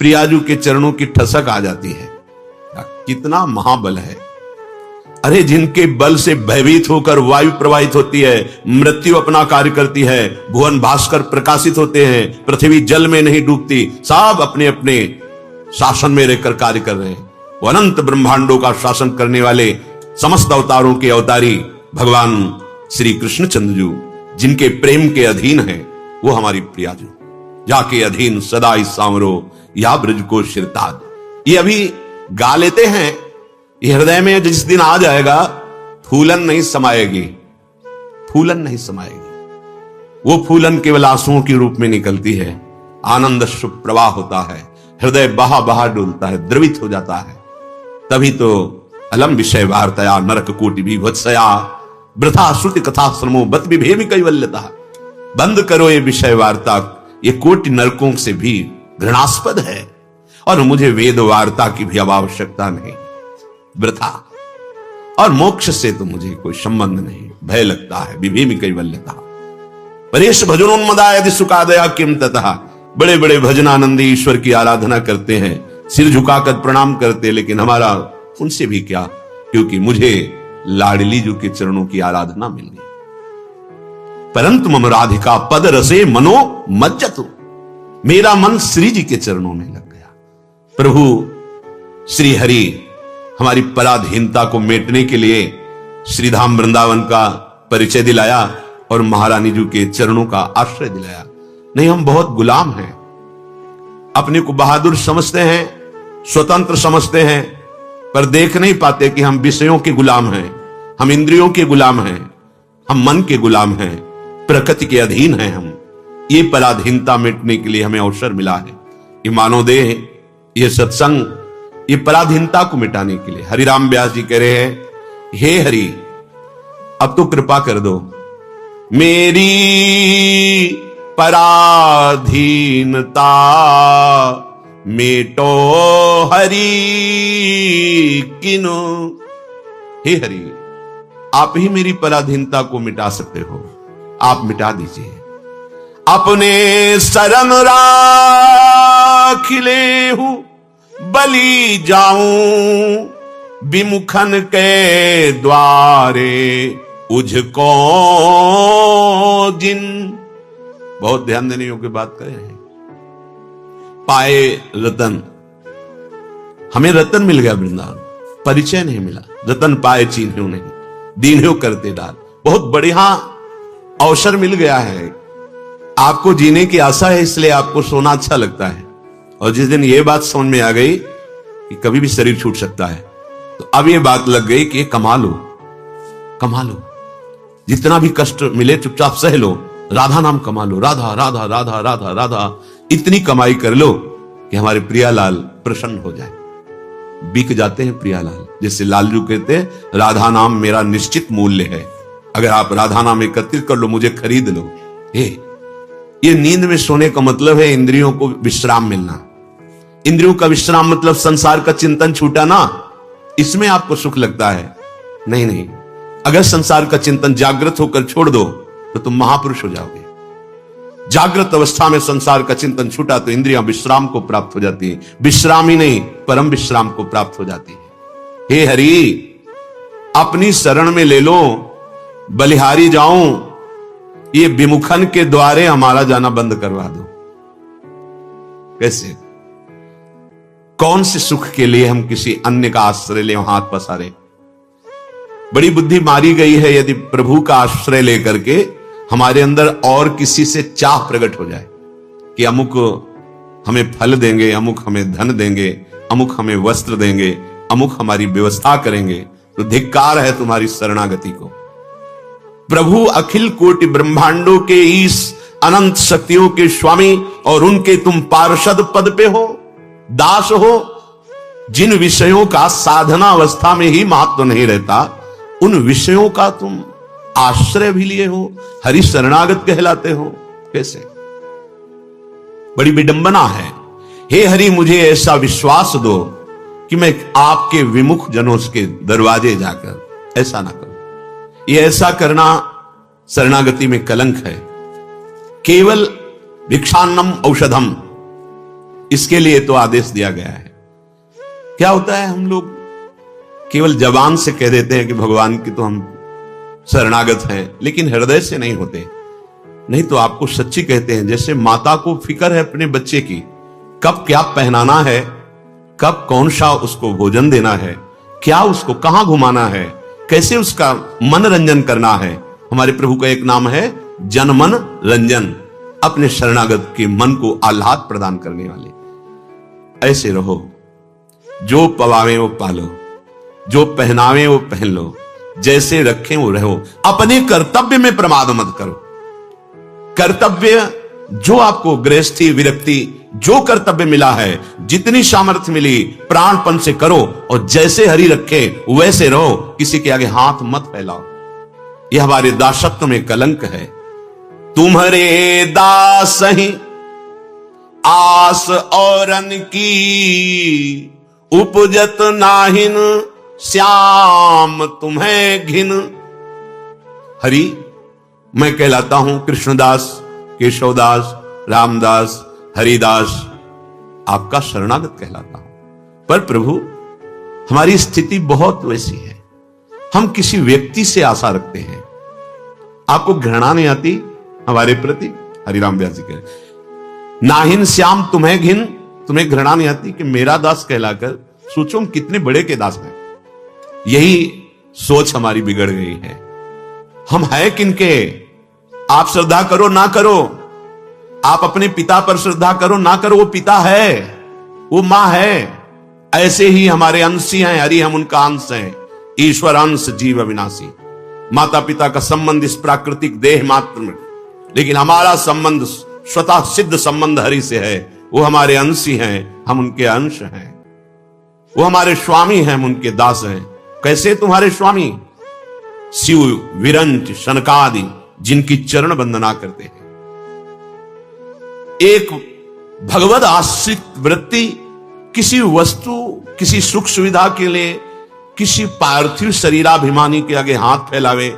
प्रियाजू के चरणों की ठसक आ जाती है। कितना महाबल है। अरे जिनके बल से भयभीत होकर वायु प्रवाहित होती है, मृत्यु अपना कार्य करती है, भुवन भास्कर प्रकाशित होते हैं, पृथ्वी जल में नहीं डूबती, सब अपने अपने शासन में रहकर कार्य कर रहे हैं। वो अनंत ब्रह्मांडों का शासन करने वाले समस्त अवतारों के अवतारी भगवान श्री कृष्णचंद्र जी, जिनके प्रेम के अधीन है, वो हमारी प्रियाजू। जाके अधीन सदा इस सांवरो या ब्रज को शिरताज। ये अभी गा लेते हैं, ये हृदय में जिस दिन आ जाएगा फूलन नहीं समाएगी, फूलन नहीं समाएगी। वो फूलन केवल आंसुओं के रूप में निकलती है। आनंद शुभ प्रवाह होता है, हृदय बहा बहा डोलता है, द्रवित हो जाता है। तभी तो अलम विषय वार्तया नरक कोटि विभत्सया वृथा श्रुति कथा श्रमो बत विभेमि कैवल्यता। बंद करो ये विषय वार्ता, ये कोटि नरकों से भी घृणास्पद है, और मुझे वेद वार्ता की भी अब आवश्यकता नहीं, वृथा। और मोक्ष से तो मुझे कोई संबंध नहीं, भय लगता है, विभेमि कैवल्यता। परेश भजनोन्मदाय यदि सुखादया किम ततः। बड़े बड़े भजनानंदी ईश्वर की आराधना करते हैं, सिर झुकाकर प्रणाम करते, लेकिन हमारा उनसे भी क्या, क्योंकि मुझे लाडली जी के चरणों की आराधना मिल गई। परंतु मम राधिका पद रसे मनो मज्जतु। मेरा मन श्री जी के चरणों में लग गया। प्रभु श्री हरि हमारी पराधीनता को मेटने के लिए श्रीधाम वृंदावन का परिचय दिलाया और महारानी जी के चरणों का आश्रय दिलाया। नहीं, हम बहुत गुलाम हैं, अपने को बहादुर समझते हैं, स्वतंत्र समझते हैं, पर देख नहीं पाते कि हम विषयों के गुलाम हैं, हम इंद्रियों के गुलाम हैं, हम मन के गुलाम हैं, प्रकृति के अधीन हैं हम। ये पराधीनता मिटने के लिए हमें अवसर मिला है। ये मानवदेह, ये सत्संग, ये पराधीनता को मिटाने के लिए। हरिराम व्यास जी कह रहे हैं, हे हरि अब तो कृपा कर दो, मेरी पराधीनता मेटो हरि किनो। हे हरि आप ही मेरी पराधीनता को मिटा सकते हो, आप मिटा दीजिए। अपने शरण राखिले हूं बलि जाऊं, विमुखन के द्वारे उझको जिन। बहुत ध्यान देने योग्य बात करें हैं। पाए रतन, हमें रतन मिल गया वृंदावन, परिचय नहीं मिला। रतन पाए चीन्ह्यो नहीं, दीन्ह्यो करते डाल। बहुत बढ़िया अवसर मिल गया है, आपको जीने की आशा है, इसलिए आपको सोना अच्छा लगता है। और जिस दिन यह बात समझ में आ गई कि कभी भी शरीर छूट सकता है, तो अब यह बात लग गई कि कमा लो, कमा लो, जितना भी कष्ट मिले चुपचाप सह लो, राधा नाम कमा लो, राधा राधा राधा राधा राधा, इतनी कमाई कर लो कि हमारे प्रियालाल प्रसन्न हो जाए। बिक जाते हैं प्रियालाल, जैसे लालजू कहते हैं, राधा नाम मेरा निश्चित मूल्य है, अगर आप राधा नाम एकत्रित कर लो, मुझे खरीद लो। ये नींद में सोने का मतलब है इंद्रियों को विश्राम मिलना। इंद्रियों का विश्राम मतलब संसार का चिंतन छूटा ना, इसमें आपको सुख लगता है। नहीं नहीं, अगर संसार का चिंतन जागृत होकर छोड़ दो तो तुम महापुरुष हो जाओगे। जागृत अवस्था में संसार का चिंतन छूटा तो इंद्रियां विश्राम को प्राप्त हो जाती है, विश्राम ही नहीं परम विश्राम को प्राप्त हो जाती है। हे हरि अपनी शरण में ले लो, बलिहारी जाऊं, ये विमुखन के द्वारे हमारा जाना बंद करवा दो। कैसे, कौन से सुख के लिए हम किसी अन्य का आश्रय ले हाथ पसारे। बड़ी बुद्धि मारी गई है यदि प्रभु का आश्रय लेकर के हमारे अंदर और किसी से चाह प्रकट हो जाए कि अमुक हमें फल देंगे, अमुक हमें धन देंगे, अमुक हमें वस्त्र देंगे, अमुक हमारी व्यवस्था करेंगे, तो धिक्कार है तुम्हारी शरणागति को। प्रभु अखिल कोटि ब्रह्मांडों के इस अनंत शक्तियों के स्वामी और उनके तुम पार्षद पद पे हो, दास हो। जिन विषयों का साधना अवस्था में ही महत्व नहीं रहता, उन विषयों का तुम आश्रय भी लिए हो, हरि शरणागत कहलाते हो। कैसे, बड़ी विडंबना है। हे हरि मुझे ऐसा विश्वास दो कि मैं आपके विमुख जनों के दरवाजे जाकर ऐसा ना करूं। ये ऐसा करना शरणागति में कलंक है। केवल भिक्षान्नम औषधम, इसके लिए तो आदेश दिया गया है। क्या होता है, हम लोग केवल जबान से कह देते हैं कि भगवान की तो हम शरणागत हैं, लेकिन हृदय से नहीं होते। नहीं तो आपको सच्ची कहते हैं, जैसे माता को फिक्र है अपने बच्चे की, कब क्या पहनाना है, कब कौन सा उसको भोजन देना है, क्या उसको कहां घुमाना है, कैसे उसका मनोरंजन करना है। हमारे प्रभु का एक नाम है जन मन रंजन, अपने शरणागत के मन को आह्लाद प्रदान करने वाले। ऐसे रहो, जो पवावे वो पालो, जो पहनावे वो पहन लो, जैसे रखें वो रहो, अपने कर्तव्य में प्रमाद मत करो। कर्तव्य जो आपको गृहस्थी विरक्ति जो कर्तव्य मिला है, जितनी सामर्थ्य मिली प्राणपन से करो, और जैसे हरि रखे वैसे रहो, किसी के आगे हाथ मत फैलाओ। यह हमारे दासत्व में कलंक है। तुम्हारे दास ही आस औरन की, उपजत नाहिन श्याम तुम्हें घिन। हरि, मैं कहलाता हूं कृष्णदास, केशवदास, रामदास, हरिदास, आपका शरणागत कहलाता हूं। पर प्रभु, हमारी स्थिति बहुत वैसी है, हम किसी व्यक्ति से आशा रखते हैं। आपको घृणा नहीं आती हमारे प्रति? हरिराम व्यास जी कह रहे, नाहिन श्याम तुम्हें घिन, तुम्हें घृणा नहीं आती कि मेरा दास कहलाकर सोचो हम कितने बड़े के दास हैं। यही सोच हमारी बिगड़ गई है। हम हैं किनके? आप श्रद्धा करो ना करो, आप अपने पिता पर श्रद्धा करो ना करो, वो पिता है, वो मां है। ऐसे ही हमारे अंशी हैं हरि, हम उनका अंश हैं। ईश्वर अंश जीव अविनाशी। माता पिता का संबंध इस प्राकृतिक देह मात्र में, लेकिन हमारा संबंध स्वतः सिद्ध संबंध हरि से है। वो हमारे अंशी हैं, हम उनके अंश हैं। वो हमारे स्वामी हैं, हम उनके दास हैं। कैसे तुम्हारे स्वामी? शिव, विरंच, शनकादि, जिनकी चरण वंदना करते हैं। एक भगवद आश्रित वृत्ति किसी वस्तु, किसी सुख सुविधा के लिए, किसी पार्थिव शरीराभिमानी के आगे हाथ फैलावे,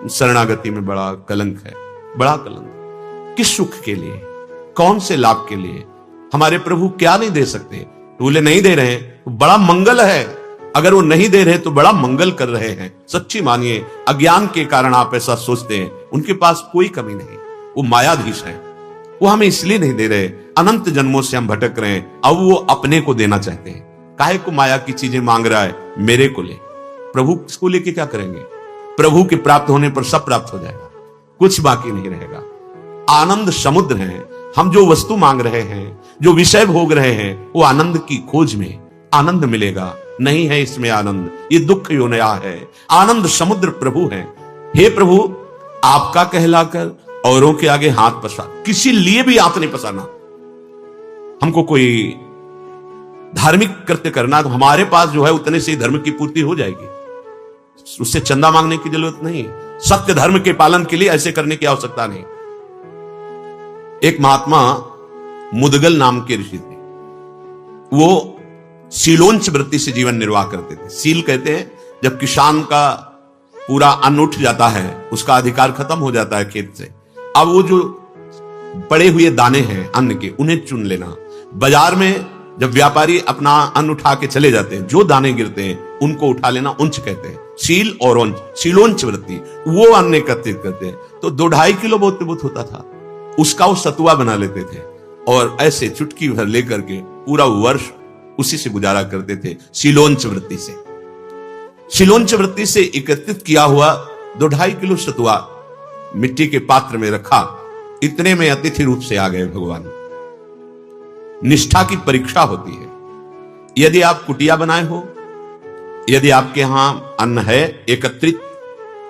शरणागति में बड़ा कलंक है, बड़ा कलंक। किस सुख के लिए, कौन से लाभ के लिए? हमारे प्रभु क्या नहीं दे सकते? बोले नहीं दे रहे तो बड़ा मंगल है, अगर वो नहीं दे रहे तो बड़ा मंगल कर रहे हैं। सच्ची मानिए, अज्ञान के कारण आप ऐसा सोचते हैं। उनके पास कोई कमी नहीं, वो मायाधीश है। वो हमें इसलिए नहीं दे रहे, अनंत जन्मों से हम भटक रहे हैं, अब वो अपने को देना चाहते हैं। काहे को माया की चीजें मांग रहा है? मेरे को ले। प्रभु को लेके क्या करेंगे? प्रभु के प्राप्त होने पर सब प्राप्त हो जाएगा, कुछ बाकी नहीं रहेगा। आनंद समुद्र है। हम जो वस्तु मांग रहे हैं, जो विषय भोग रहे हैं, वो आनंद की खोज में आनंद मिलेगा। नहीं है इसमें आनंद, ये दुख योनया है। आनंद समुद्र प्रभु है। हे प्रभु, आपका कहलाकर औरों के आगे हाथ पसार, किसी लिए भी हाथ नहीं पसारना। हमको कोई धार्मिक कृत्य करना, तो हमारे पास जो है उतने से धर्म की पूर्ति हो जाएगी, उससे चंदा मांगने की जरूरत नहीं। सत्य धर्म के पालन के लिए ऐसे करने की आवश्यकता नहीं। एक महात्मा मुदगल नाम के ऋषि थे। वो शीलोंच वृत्ति से जीवन निर्वाह करते थे। सील कहते हैं जब किसान का पूरा अन्न उठ जाता है, उसका अधिकार खत्म हो जाता है खेत से, अब वो जो पड़े हुए दाने हैं अन्न के, उन्हें चुन लेना। बाजार में जब व्यापारी अपना अन्न उठा के चले जाते हैं, जो दाने गिरते हैं उनको उठा लेना उंच कहते हैं। शील और ओंच, शीलोंच वृत्ति, वो अन्न एकत्रित करते हैं। तो 2-2.5 किलो बहुत होता था, उसका वो सतुआ बना लेते थे, और ऐसे चुटकी भर लेकर के पूरा वर्ष उसी से गुजारा करते थे। शीलोंच वृत्ति से, शीलोंच वृत्ति से एकत्रित किया हुआ 2-2.5 किलो सतुआ मिट्टी के पात्र में रखा। इतने में अतिथि रूप से आ गए भगवान। निष्ठा की परीक्षा होती है। यदि आप कुटिया बनाए हो, यदि आपके यहां अन्न है एकत्रित,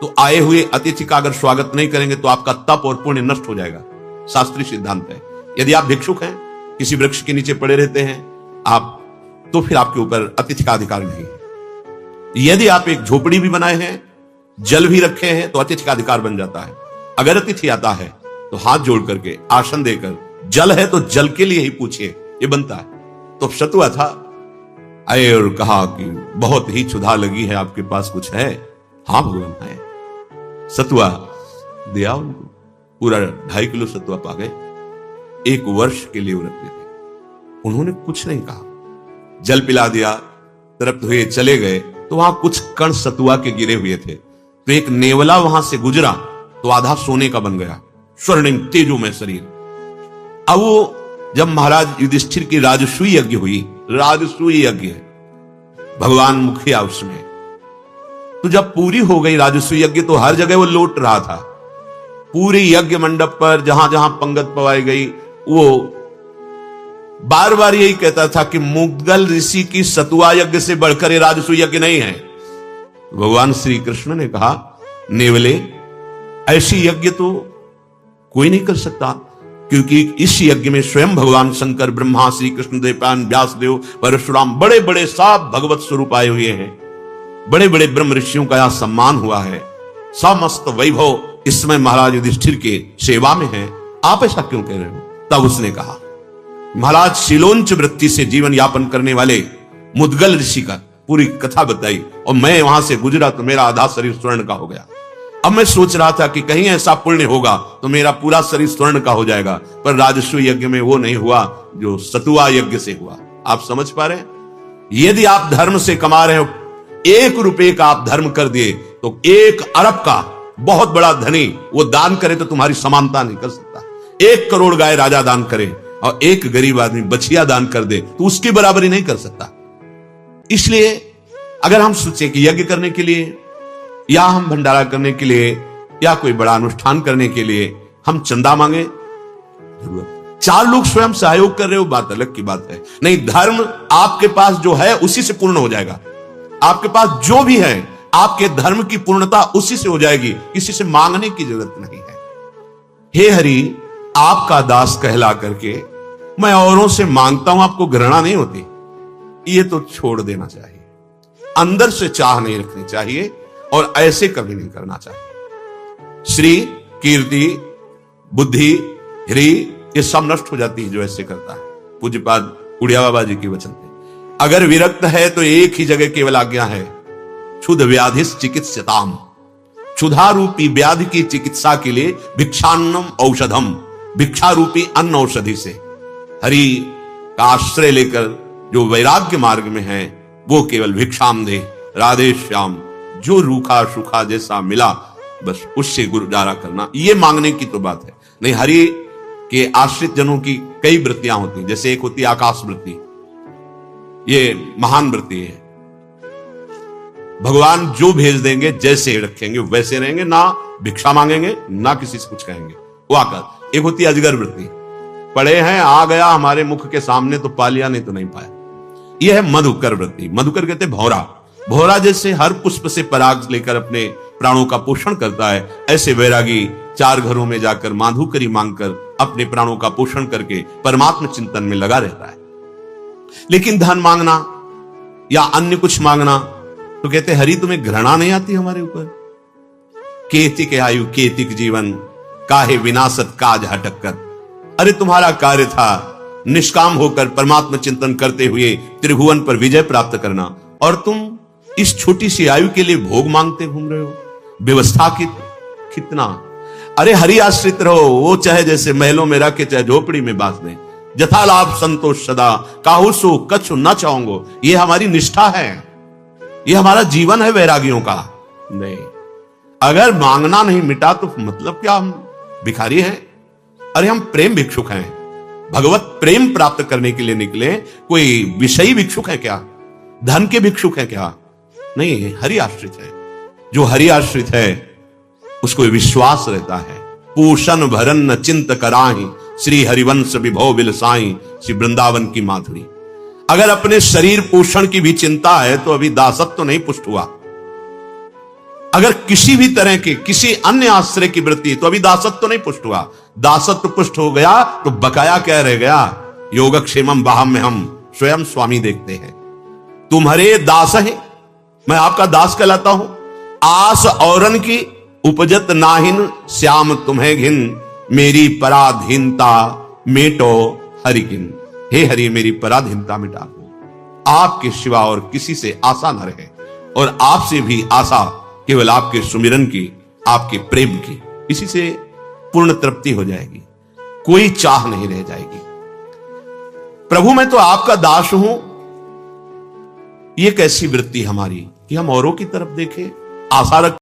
तो आए हुए अतिथि का अगर स्वागत नहीं करेंगे तो आपका तप और पुण्य नष्ट हो जाएगा। शास्त्रीय सिद्धांत है। यदि आप भिक्षुक हैं, किसी वृक्ष के नीचे पड़े रहते हैं आप, तो फिर आपके ऊपर अतिथि का अधिकार नहीं है। यदि आप एक झोपड़ी भी बनाए हैं, जल भी रखे हैं, तो अतिथि का अधिकार बन जाता है। अगर अतिथि आता है तो हाथ जोड़ करके आसन देकर, जल है तो जल के लिए ही पूछिए, ये बनता है। तो सतुआ था, आए और कहा कि बहुत ही क्षुधा लगी है, आपके पास कुछ है? हाँ भगवान है। सतुआ दिया उनको, पूरा 2.5 किलो सतुआ पा गए। 1 वर्ष के लिए वो रखते थे। उन्होंने कुछ नहीं कहा, जल पिला दिया, तृप्त हुए चले गए। तो वहां कुछ कण सतुआ के गिरे हुए थे, तो एक नेवला वहां से गुजरा तो आधा सोने का बन गया, स्वर्णिम तेजो में शरीर। अब वो जब महाराज युधिष्ठिर की राजसूय यज्ञ हुई, राजसूय यज्ञ है, भगवान मुखिया उसमें, तो जब पूरी हो गई राजसूय यज्ञ तो हर जगह वो लौट रहा था। पूरे यज्ञ मंडप पर जहां जहां पंगत पवाई गई वो बार बार यही कहता था कि मुद्गल ऋषि की सतुआ यज्ञ से बढ़कर ये राजसूय यज्ञ नहीं है। भगवान श्री कृष्ण ने कहा, नेवले, ऐसी यज्ञ तो कोई नहीं कर सकता, क्योंकि इस यज्ञ में स्वयं भगवान शंकर, ब्रह्मा, श्री कृष्ण देवपान, व्यासदेव, परशुराम, बड़े बड़े सात भगवत स्वरूप आए हुए हैं, बड़े बड़े ब्रह्म ऋषियों का यहां सम्मान हुआ है, समस्त वैभव इस समय महाराज युधिष्ठिर के सेवा में है, आप ऐसा क्यों कह रहे हो? तब उसने कहा, महाराज शिलोंच वृत्ति से जीवन यापन करने वाले मुद्गल ऋषि का पूरी कथा बताई, और मैं वहां से गुजरा तो मेरा आधा शरीर स्वर्ण का हो गया। अब मैं सोच रहा था कि कहीं ऐसा पुण्य होगा तो मेरा पूरा शरीर स्वर्ण का हो जाएगा, पर राजसूय यज्ञ में वो नहीं हुआ जो सतुआ यज्ञ से हुआ। आप समझ पा रहे हैं? यदि आप धर्म से कमा रहे हो, 1 रुपए का आप धर्म कर दिए तो 1 अरब का बहुत बड़ा धनी वो दान करे तो तुम्हारी समानता नहीं कर सकता। 1 करोड़ गाय राजा दान करे और 1 गरीब आदमी बछिया दान कर दे तो उसकी बराबरी नहीं कर सकता। इसलिए अगर हम सोचे कि यज्ञ करने के लिए या हम भंडारा करने के लिए या कोई बड़ा अनुष्ठान करने के लिए हम चंदा मांगे, 4 लोग स्वयं सहयोग कर रहे हो, बात अलग की बात है। नहीं, धर्म आपके पास जो है उसी से पूर्ण हो जाएगा। आपके पास जो भी है, आपके धर्म की पूर्णता उसी से हो जाएगी, किसी से मांगने की जरूरत नहीं है। हे हरि, आपका दास कहला करके मैं औरों से मांगता हूं, आपको घृणा नहीं होती? ये तो छोड़ देना चाहिए, अंदर से चाह नहीं रखनी चाहिए, और ऐसे कभी नहीं करना चाहिए। श्री, कीर्ति, बुद्धि, ह्री, ये सब नष्ट हो जाती है जो ऐसे करता है। पूज्यपाद उड़िया बाबा जी के वचन थे, अगर विरक्त है तो एक ही जगह केवल आज्ञा है, क्षुध व्याधिस चिकित्सताम, क्षुधा रूपी व्याधि की चिकित्सा के लिए भिक्षान्नम औषधम, भिक्षा रूपी अन्न औषधि से हरि का आश्रय लेकर जो वैराग्य मार्ग में है वो केवल भिक्षाम दे, राधे श्याम, जो रूखा सूखा जैसा मिला बस उससे गुजारा करना, ये मांगने की तो बात है नहीं। हरि के आश्रित जनों की कई वृत्तियां होती, जैसे एक होती आकाश वृत्ति, ये महान वृत्ति है। भगवान जो भेज देंगे जैसे रखेंगे वैसे रहेंगे, ना भिक्षा मांगेंगे ना किसी से कुछ कहेंगे, वो आकाश। एक होती अजगर वृत्ति, पढ़े हैं, आ गया हमारे मुख के सामने तो पा लिया, नहीं तो नहीं पाया। यह है मधुकर वृत्ति। मधुकर कहते भौरा, भौरा जैसे हर पुष्प से पराग लेकर अपने प्राणों का पोषण करता है, ऐसे वैरागी 4 घरों में जाकर माधुकरी मांगकर अपने प्राणों का पोषण करके परमात्मा चिंतन में लगा रहता है। लेकिन धन मांगना या अन्य कुछ मांगना तो कहते हरि तुम्हें घृणा नहीं आती हमारे ऊपर? केतिक आयु केतिक जीवन, काहे विनाशत काज हटक कर। अरे तुम्हारा कार्य था निष्काम होकर परमात्मा चिंतन करते हुए त्रिभुवन पर विजय प्राप्त करना, और तुम इस छोटी सी आयु के लिए भोग मांगते घूम रहे हो। व्यवस्था की कितना, अरे हरि आश्रित रहो, वो चाहे जैसे महलों में रखे चाहे झोपड़ी में बास दें, जथा लाभ संतोष सदा, काहू सो कछु न चाहूंगो। ये हमारी निष्ठा है, ये हमारा जीवन है वैरागियों का। नहीं, अगर मांगना नहीं मिटा तो मतलब क्या हम भिखारी हैं? अरे हम प्रेम भिक्षुक हैं, भगवत प्रेम प्राप्त करने के लिए निकले। कोई विषयी भिक्षुक है क्या? धन के भिक्षुक है क्या? नहीं, हरि आश्रित है। जो हरि आश्रित है उसको विश्वास रहता है। पूषण भरन न चिंत कराही, श्री हरिवंश विभव बिलसाई, श्री वृंदावन की माधुरी। अगर अपने शरीर पोषण की भी चिंता है तो अभी दासत्व तो नहीं पुष्ट हुआ। अगर किसी भी तरह के किसी अन्य आश्रय की वृत्ति तो अभी दासत्व तो नहीं पुष्ट हुआ। दासत्व पुष्ट हो गया तो बकाया क्या रह गया? योगक्षेमम बाहम में हम स्वयं स्वामी देखते हैं। तुम्हारे दास है, मैं आपका दास कहलाता हूं। आस औरन की उपजत नाहिन, श्याम तुम्हें घिन, मेरी पराधीनता मेटो हरिकिन। हे हरि, मेरी पराधीनता मिटा दो। आपके सिवा और किसी से आशा न रहे, और आपसे भी आशा केवल आपके सुमिरन की, आपके प्रेम की। इसी से पूर्ण तृप्ति हो जाएगी, कोई चाह नहीं रह जाएगी। प्रभु मैं तो आपका दास हूं, ये कैसी वृत्ति हमारी कि हम औरों की तरफ देखें, आशा रख